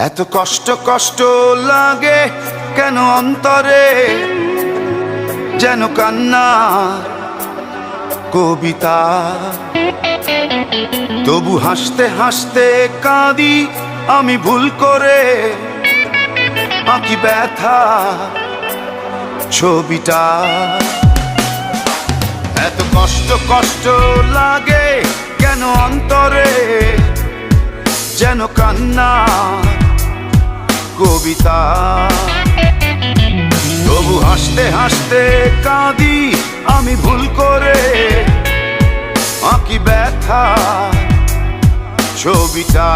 এত কষ্ট কষ্ট লাগে কেন অন্তরে, যেন কান্না কবিতা। তবু হাসতে হাসতে কাঁদি আমি ভুল করে, আঁকি ব্যথা ছবিটা। এত কষ্ট কষ্ট লাগে কেন অন্তরে, যেন কান্না কবিতা। তবু হাসতে হাসতে কাঁদি আমি ভুল করে, আঁকি ব্যথা ছবিটা।